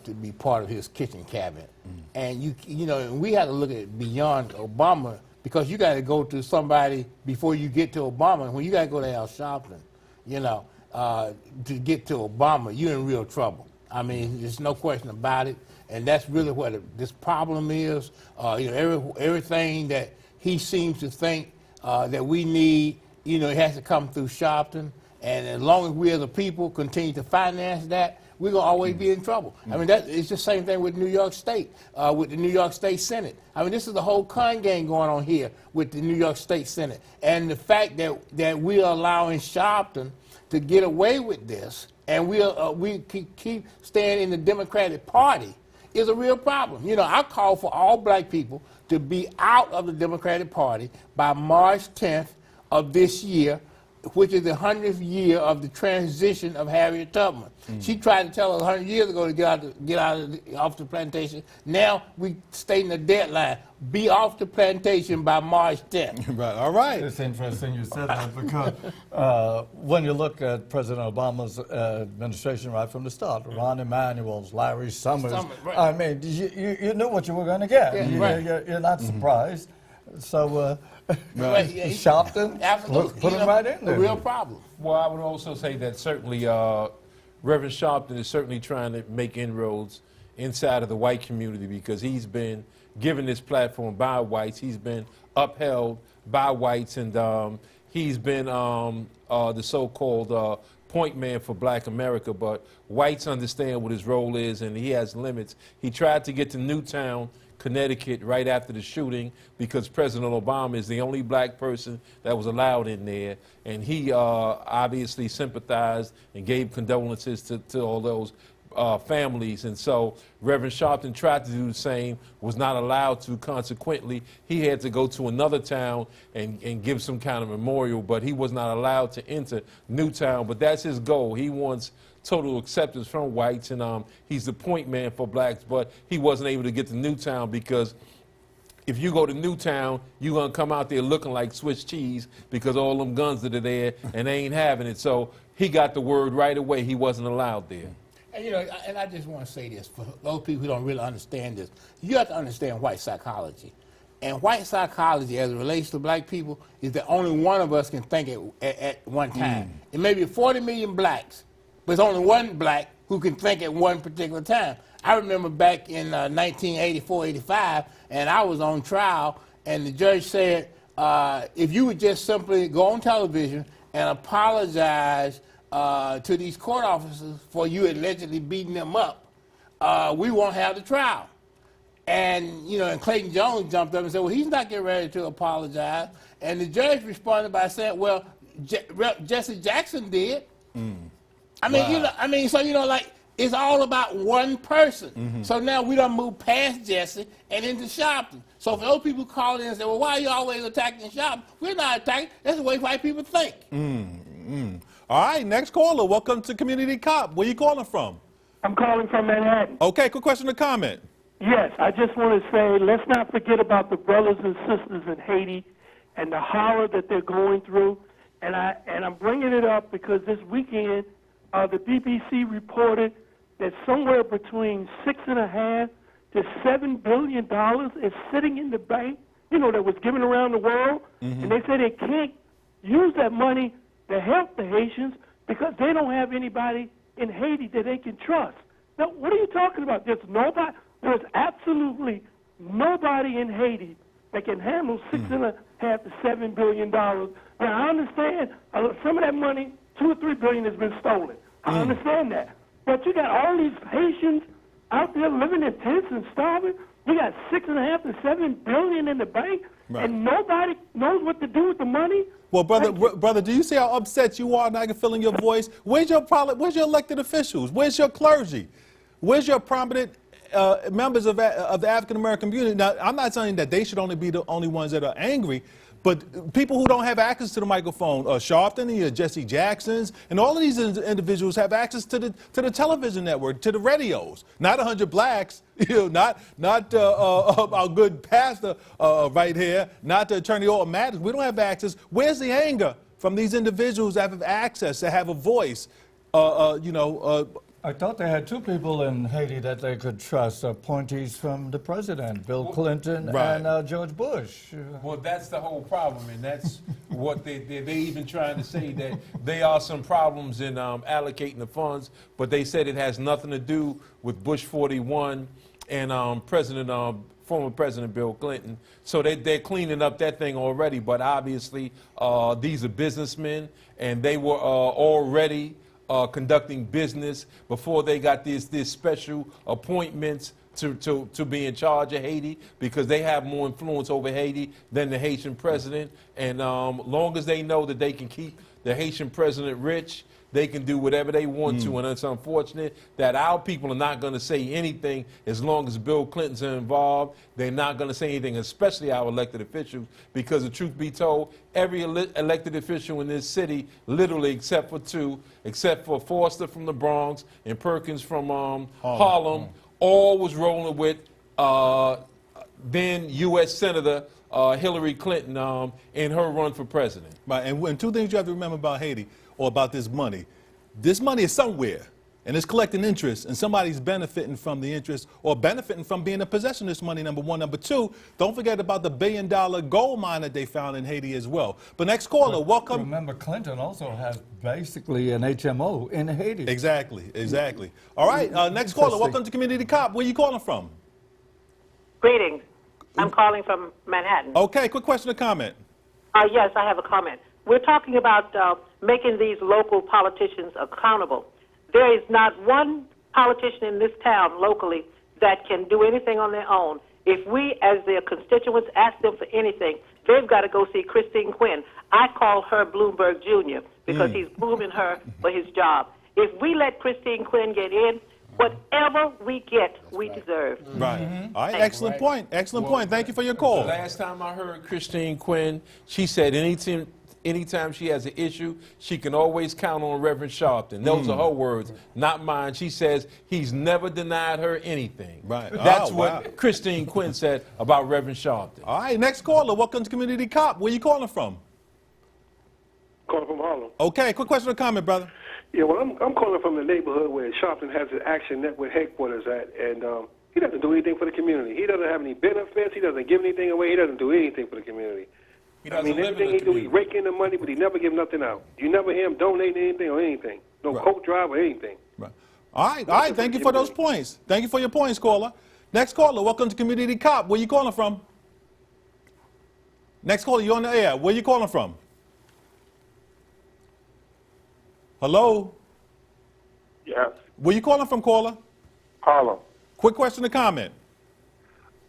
to be part of his kitchen cabinet. And you know, we have to look at beyond Obama, because you got to go to somebody before you get to Obama. And when you got to go to Al Sharpton, you know, to get to Obama, you're in real trouble. I mean, there's no question about it. And that's really what this problem is. You know, everything that he seems to think that we need, you know, it has to come through Sharpton. And as long as we as a people continue to finance that, we're going to always be in trouble. I mean, it's the same thing with New York State, with the New York State Senate. I mean, this is the whole con game going on here with the New York State Senate. And the fact that we are allowing Sharpton to get away with this, and we keep staying in the Democratic Party, is a real problem. You know, I call for all black people to be out of the Democratic Party by March 10th of this year, which is the 100th year of the transition of Harriet Tubman. She tried to tell us 100 years ago to get off the plantation. Now we stating the deadline: be off the plantation by March 10th. Right. All right. It's interesting you said that, because when you look at President Obama's administration right from the start, Ron Emanuel's, Larry Summers, Right. I mean, you knew what you were going to get. You're not surprised. So Right, yeah, Sharpton, absolutely. put him right in there. A real problem. Well, I would also say that certainly Reverend Sharpton is certainly trying to make inroads inside of the white community, because he's been given this platform by whites. He's been upheld by whites, and he's been the so-called point man for black America. But whites understand what his role is, and he has limits. He tried to get to Newtown, Connecticut, right after the shooting, because President Obama is the only black person that was allowed in there, and he obviously sympathized and gave condolences to all those families. And so Reverend Sharpton tried to do the same, was not allowed to. Consequently, he had to go to another town and give some kind of memorial, but he was not allowed to enter Newtown. But that's his goal. He wants total acceptance from whites, and he's the point man for blacks, but he wasn't able to get to Newtown, because if you go to Newtown, you're going to come out there looking like Swiss cheese, because all them guns that are there, and they ain't having it. So he got the word right away. He wasn't allowed there. And, you know, and I just want to say this, for those people who don't really understand this, you have to understand white psychology. And white psychology, as it relates to black people, is that only one of us can think at one time. It may be 40 million blacks, but it's only one black who can think at one particular time. I remember back in 1984, 85, and I was on trial, and the judge said, if you would just simply go on television and apologize to these court officers for you allegedly beating them up, we won't have the trial. And, you know, and Clayton Jones jumped up and said, well, he's not getting ready to apologize. And the judge responded by saying, well, Jesse Jackson did. I mean, you know, so, you know, like, it's all about one person. So now we done moved past Jesse and into Sharpton. So if those people call in and say, well, why are you always attacking Sharpton? We're not attacking. That's the way white people think. All right, next caller. Welcome to Community Cop. Where you calling from? I'm calling from Manhattan. Okay, quick question or comment. Yes, I just want to say, let's not forget about the brothers and sisters in Haiti and the horror that they're going through. And I'm bringing it up because this weekend, the BBC reported that somewhere between $6.5 to $7 billion is sitting in the bank, you know, that was given around the world. And they say they can't use that money to help the Haitians because they don't have anybody in Haiti that they can trust. Now, what are you talking about? There's absolutely nobody in Haiti that can handle $6.5 to $7 billion. Now, I understand some of that money, $2 or $3 billion, has been stolen. I understand that. But you got all these Haitians out there living in tents and starving. You got $6.5 to $7 billion in the bank, and nobody knows what to do with the money. Well, brother, do you see how upset you are? And I can feel in your voice. Where's your elected officials? Where's your clergy? Where's your prominent members of the African American community? Now, I'm not saying that they should only be the only ones that are angry, But people who don't have access to the microphone, Sharpton, Jesse Jacksons, and all of these individuals have access to the television network, to the radios. Not 100 blacks, not our good pastor right here, not the Attorney Automatic. We don't have access. Where's the anger from these individuals that have access, that have a voice? I thought they had two people in Haiti that they could trust, appointees from the president, Bill Clinton Right. and George Bush. Well, that's the whole problem, and that's what they even trying to say, that there are some problems in allocating the funds, but they said it has nothing to do with Bush 41 and former President Bill Clinton. So they're cleaning up that thing already, but obviously these are businessmen, and they were already conducting business before they got these special appointments to be in charge of Haiti, because they have more influence over Haiti than the Haitian president. And long as they know that they can keep the Haitian president rich, they can do whatever they want to. And it's unfortunate that our people are not going to say anything as long as Bill Clinton's involved. They're not going to say anything, especially our elected officials, because the truth be told, every elected official in this city, literally except for two, except for Forster from the Bronx and Perkins from Harlem, all was rolling with then U.S. Senator Hillary Clinton in her run for president. Right, and two things you have to remember about Haiti, or about this money. This money is somewhere, and it's collecting interest, and somebody's benefiting from the interest, or benefiting from being in possession of this money, number one. Number two, don't forget about the $1 billion gold mine that they found in Haiti as well. But next caller, welcome. Remember, Clinton also has basically an HMO in Haiti. Exactly. All right, next caller, welcome to Community Cop. Where you calling from? Greetings. I'm calling from Manhattan. Okay, quick question or comment. Yes, I have a comment. We're talking about making these local politicians accountable. There is not one politician in this town locally that can do anything on their own. If we, as their constituents, ask them for anything, they've got to go see Christine Quinn. I call her Bloomberg Jr. because he's grooming her for his job. If we let Christine Quinn get in, whatever we get, we deserve. Right. All right, excellent point. Excellent point. Thank you for your call. The last time I heard Christine Quinn, she said anytime she has an issue, she can always count on Reverend Sharpton. Those are her words, not mine. She says he's never denied her anything. Right. That's Oh, what wow. Christine Quinn said about Reverend Sharpton. All right, next caller, welcome to Community Cop. Where you calling from? Calling from Harlem. Okay, quick question or comment, brother. Yeah, well, I'm calling from the neighborhood where Sharpton has his Action Network headquarters at, and he doesn't do anything for the community. He doesn't have any benefits. He doesn't give anything away. He doesn't do anything for the community. He doesn't live in everything the he do, he community. rake in the money, but he never give nothing out. You never hear him donating anything or anything. No coat drive or anything. Right. All right, thank you for those points. Thank you for your points, caller. Next caller, welcome to Community Cop. Where you calling from? Next caller, you on the air. Where you calling from? Hello? Yes. Where you calling from, caller? Harlem. Quick question or comment.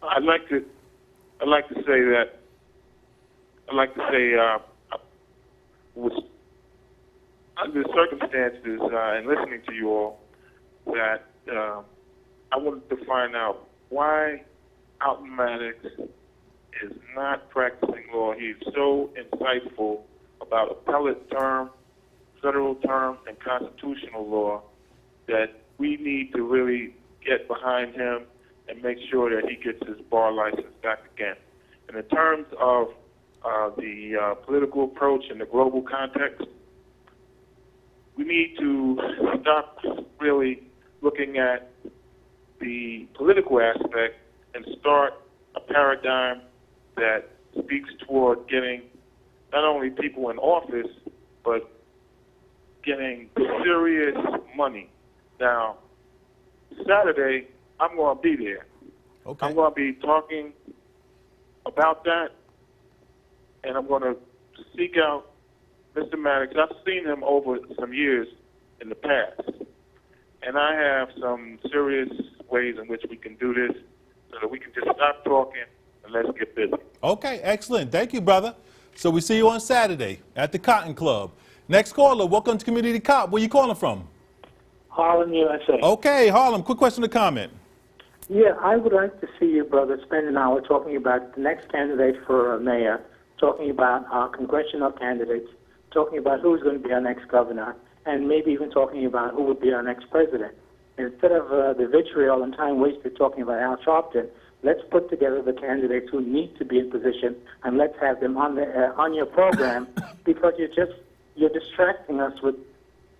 I'd like to say under the circumstances and listening to you all, that I wanted to find out why Alton Maddox is not practicing law. He's so insightful about appellate term, federal term, and constitutional law that we need to really get behind him and make sure that he gets his bar license back again. And in terms of the political approach in the global context, we need to stop really looking at the political aspect and start a paradigm that speaks toward getting not only people in office, but getting serious money. Now, Saturday, I'm going to be there. Okay. I'm going to be talking about that, and I'm going to seek out Mr. Maddox. I've seen him over some years in the past, and I have some serious ways in which we can do this so that we can just stop talking and let's get busy. Okay, excellent. Thank you, brother. So we see you on Saturday at the Cotton Club. Next caller, welcome to Community Cop. Where you calling from? Harlem, USA. Okay, Harlem, quick question or comment. Yeah, I would like to see you, brother, spend an hour talking about the next candidate for mayor, talking about our congressional candidates, talking about who's going to be our next governor, and maybe even talking about who would be our next president. Instead of the vitriol and time wasted talking about Al Sharpton, let's put together the candidates who need to be in position, and let's have them on your program, because you're distracting us with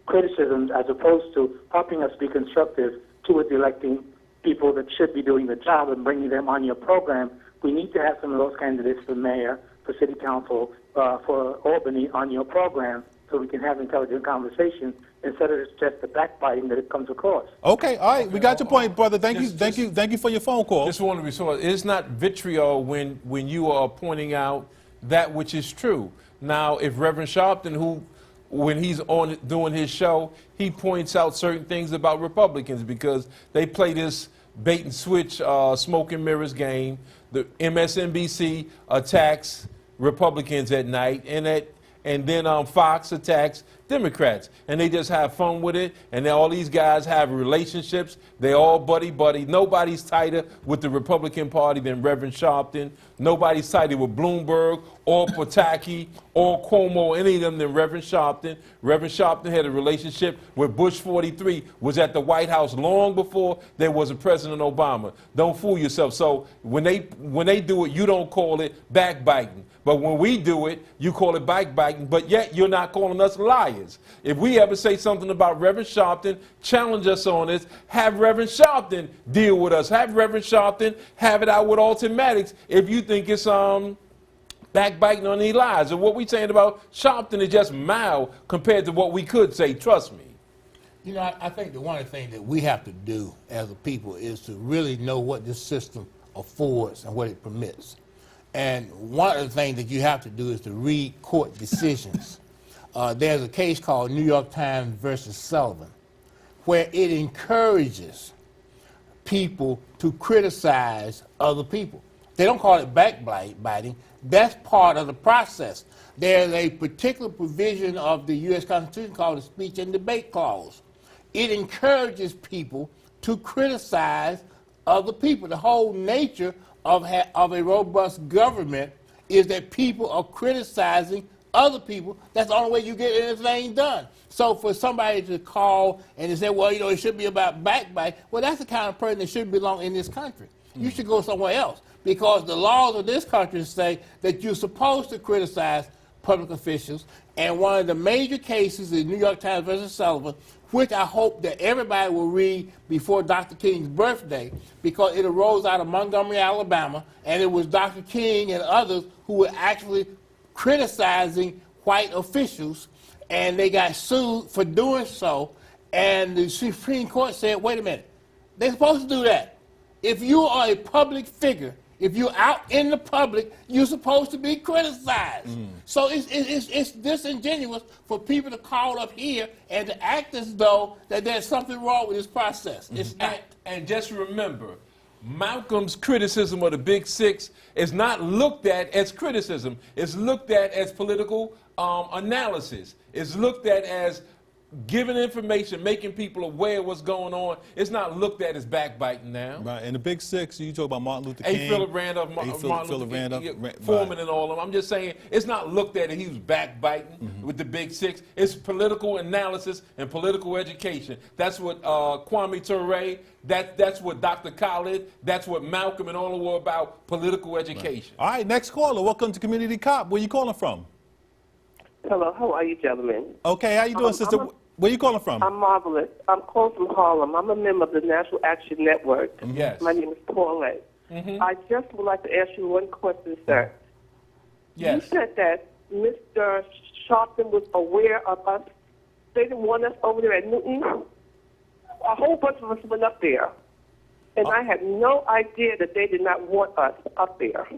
criticisms as opposed to helping us be constructive towards electing people that should be doing the job and bringing them on your program. We need to have some of those candidates for mayor, for city council, for Albany on your program, so we can have intelligent conversations instead of just the backbiting that it comes across. Okay, all right, we got your point, brother. Thank you for your phone call. Just want to respond. It's not vitriol when you are pointing out that which is true. Now, if Reverend Sharpton, who, when he's on doing his show, he points out certain things about Republicans because they play this bait and switch smoke and mirrors game. The MSNBC attacks Republicans at night, and then Fox attacks Democrats, and they just have fun with it. And then all these guys have relationships. They all buddy-buddy. Nobody's tighter with the Republican Party than Reverend Sharpton. Nobody's tighter with Bloomberg or Pataki or Cuomo, any of them, than Reverend Sharpton. Reverend Sharpton had a relationship with Bush 43, was at the White House long before there was a President Obama. Don't fool yourself. So when they do it, you don't call it backbiting. But when we do it, you call it backbiting, but yet you're not calling us liars. If we ever say something about Reverend Sharpton, challenge us on this, have Reverend Sharpton deal with us. Have Reverend Sharpton have it out with Alton Maddox if you think it's backbiting on any lies. And what we're saying about Sharpton is just mild compared to what we could say, trust me. You know, I think that one of the things that we have to do as a people is to really know what this system affords and what it permits. And one of the things that you have to do is to read court decisions. There's a case called New York Times versus Sullivan, where it encourages people to criticize other people. They don't call it backbiting. That's part of the process. There's a particular provision of the U.S. Constitution called the Speech and Debate Clause. It encourages people to criticize other people. The whole nature of a robust government is that people are criticizing other people. That's the only way you get anything done. So for somebody to call and to say, well, you know, it should be about backbite, well, that's the kind of person that shouldn't belong in this country. You should go somewhere else, because the laws of this country say that you're supposed to criticize public officials. And one of the major cases is New York Times versus Sullivan, which I hope that everybody will read before Dr. King's birthday, because it arose out of Montgomery, Alabama, and it was Dr. King and others who were actually criticizing white officials, and they got sued for doing so, and the Supreme Court said, wait a minute, they're supposed to do that. If you are a public figure, if you're out in the public, you're supposed to be criticized. So it's disingenuous for people to call up here and to act as though that there's something wrong with this process. It's not. And just remember, Malcolm's criticism of the Big Six is not looked at as criticism. It's looked at as political analysis. It's looked at as giving information, making people aware of what's going on. It's not looked at as backbiting now. Right, and the Big Six, you talk about Martin Luther King. Philip Randolph, Foreman and all of them. I'm just saying, it's not looked at as he was backbiting with the Big Six. It's political analysis and political education. That's what Kwame Ture, that's what Dr. Khaled, that's what Malcolm and all of them were about, political education. All right, next caller. Welcome to Community Cop. Where you calling from? Hello, how are you, gentlemen? Okay, how you doing, sister? Where you calling from? I'm marvelous. I'm calling from Harlem. I'm a member of the National Action Network. Yes. My name is Paulette. I just would like to ask you one question, sir. Yes. You said that Mr. Sharpton was aware of us. They didn't want us over there at Newton. A whole bunch of us went up there. And I had no idea that they did not want us up there.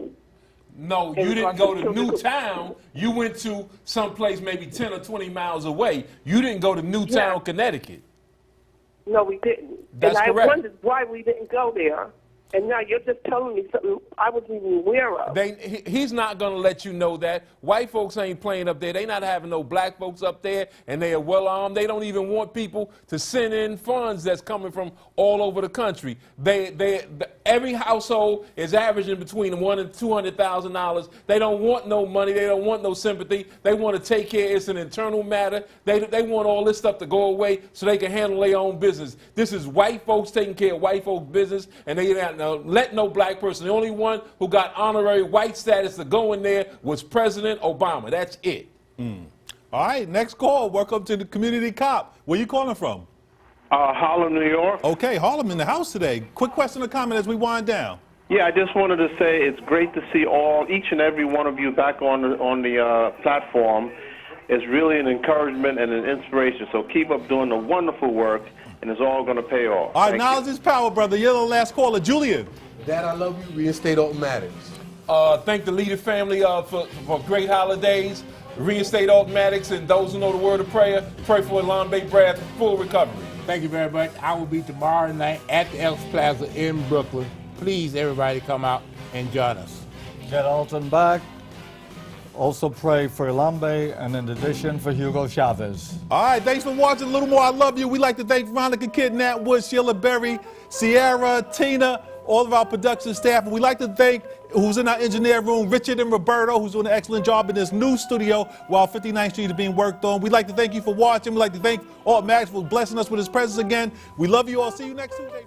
No, you didn't go to Newtown. You went to someplace maybe 10 or 20 miles away. You didn't go to Newtown, Connecticut. No, we didn't. That's and correct. I wondered why we didn't go there. And now you're just telling me something I wasn't even aware of. He's not going to let you know that. White folks ain't playing up there. They not having no black folks up there, and they are well armed. They don't even want people to send in funds that's coming from all over the country. Every household is averaging between $100,000 and $200,000. They don't want no money. They don't want no sympathy. They want to take care. It's an internal matter. They want all this stuff to go away so they can handle their own business. This is white folks taking care of white folks' business, and they not let no black person. The only one who got honorary white status to go in there was President Obama. That's it. All right, next call. Welcome to the Community Cop. Where you calling from? Harlem, New York. Okay, Harlem in the house today. Quick question or comment as we wind down. Yeah, I just wanted to say it's great to see each and every one of you back on the platform. It's really an encouragement and an inspiration. So keep up doing the wonderful work, and it's all going to pay off. All right, knowledge is power, brother. You're the last caller. Julian. Dad, I love you. Reinstate automatics. Thank the Leader family for great holidays. Reinstate automatics, and those who know the word of prayer, pray for Elambe Brad full recovery. Thank you very much. I will be tomorrow night at the Elks Plaza in Brooklyn. Please, everybody, come out and join us. Get Alton back. Also pray for Lambe, and in addition for Hugo Chavez. All right, thanks for watching. A little more I love you. We'd like to thank Veronica Kidd, Nat Wood, Sheila Berry, Sierra, Tina, all of our production staff. And we'd like to thank who's in our engineer room, Richard and Roberto, who's doing an excellent job in this new studio while 59th Street is being worked on. We'd like to thank you for watching. We'd like to thank Alt Max for blessing us with his presence again. We love you all. See you next Tuesday.